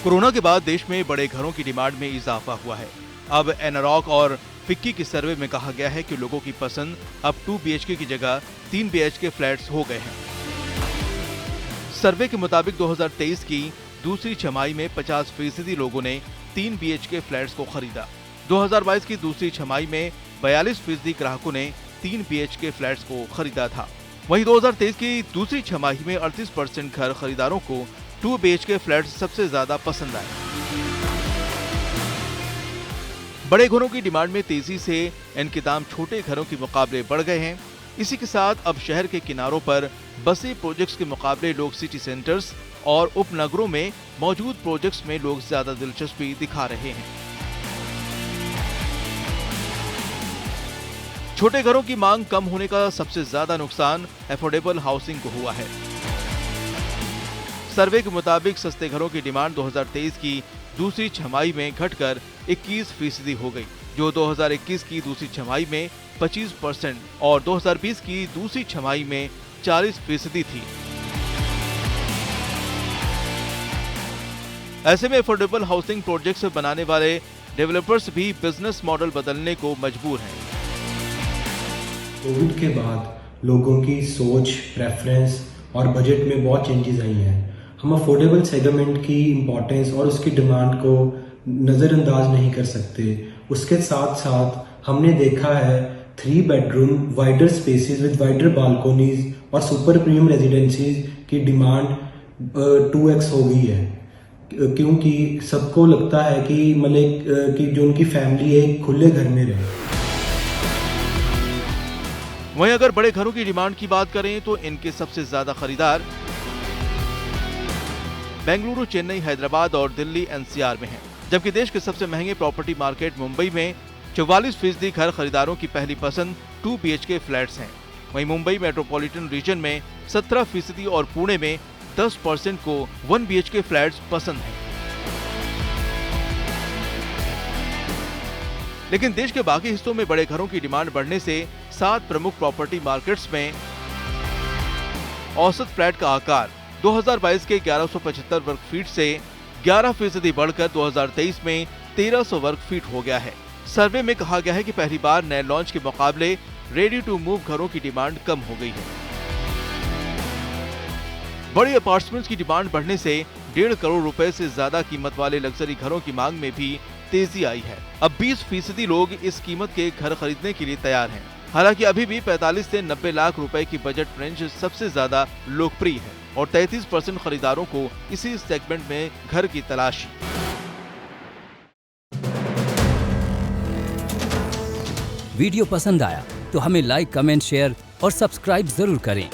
Corona के बाद देश में बड़े घरों की डिमांड में इजाफा हुआ है। अब एनारॉक और फिक्की के सर्वे में कहा गया है कि लोगों की पसंद अब 2 BHK की जगह 3 BHK फ्लैट्स हो गए हैं। सर्वे के मुताबिक 2023 की दूसरी छमाही में 50% लोगों ने 3 BHK फ्लैट्स को खरीदा। 2022 की दूसरी छमाही में 42% ग्राहकों ने 3 BHK फ्लैट्स को खरीदा था। वहीं 2023 की दूसरी छमाही में 38% घर खरीदारों को 2 BHK फ्लैट्स सबसे ज्यादा पसंद आए। बड़े घरों की डिमांड में तेजी से इनके दाम छोटे घरों के मुकाबले बढ़ गए हैं। इसी के साथ अब शहर के किनारों पर बसे प्रोजेक्ट्स के मुकाबले लोग सिटी सेंटर्स और उपनगरों में मौजूद प्रोजेक्ट्स में लोग ज्यादा दिलचस्पी दिखा रहे हैं। छोटे घरों की मांग कम होने का सबसे ज्यादा नुकसान अफोर्डेबल हाउसिंग को हुआ है। सर्वे के मुताबिक सस्ते घरों की डिमांड 2023 की दूसरी छमाही में घटकर 21% हो गई, जो 2021 की दूसरी छमाही में 25% और 2020 की दूसरी छमाही में 40% थी। ऐसे में अफोर्डेबल हाउसिंग प्रोजेक्ट्स बनाने वाले डेवलपर्स भी बिजनेस मॉडल बदलने को मजबूर हैं। कोविड के बाद लोगों की सोच, प्रेफरेंस और बजट में बहुत चेंजेस आई हैं। हम अफोर्डेबल सेगमेंट की इम्पोर्टेंस और उसकी डिमांड को नज़रअंदाज नहीं कर सकते। उसके साथ साथ हमने देखा है 3 bedroom wider spaces with wider balconies और सुपर प्रीमियम रेजिडेंसीज की डिमांड 2x हो गई है, क्योंकि सबको लगता है कि मतलब कि जो उनकी फैमिली है खुले घर में रहे। वहीं अगर बड़े घरों की डिमांड की बात करें तो इनके सबसे ज्यादा खरीदार बेंगलुरु, चेन्नई, हैदराबाद और दिल्ली NCR में हैं, जबकि देश के सबसे महंगे प्रॉपर्टी मार्केट मुंबई में 44% घर खरीदारों की पहली पसंद 2 BHK फ्लैट्स हैं। वहीं मुंबई मेट्रोपॉलिटन रीजन में 17% और पुणे में 10% को 1 BHK फ्लैट्स पसंद हैं। लेकिन देश के बाकी हिस्सों में बड़े घरों की डिमांड बढ़ने से 7 प्रमुख प्रॉपर्टी मार्केट्स में औसत फ्लैट का आकार 2022 के 1175 वर्ग फीट से 11% बढ़कर 2023 में 1300 वर्ग फीट हो गया है। सर्वे में कहा गया है कि पहली बार नए लॉन्च के मुकाबले रेडी टू मूव घरों की डिमांड कम हो गई है। बड़ी अपार्टमेंट्स की डिमांड बढ़ने से 1.5 करोड़ रुपए से ज्यादा कीमत वाले लग्जरी घरों की मांग में भी तेजी आई है। अब 20% लोग इस कीमत के घर खरीदने के लिए तैयार हैं। हालांकि अभी भी 45 से 90 लाख रुपए की बजट रेंज सबसे ज्यादा लोकप्रिय है और 33% खरीदारों को इसी सेगमेंट में घर की तलाश। वीडियो पसंद आया तो हमें लाइक, कमेंट, शेयर और सब्सक्राइब जरूर करें।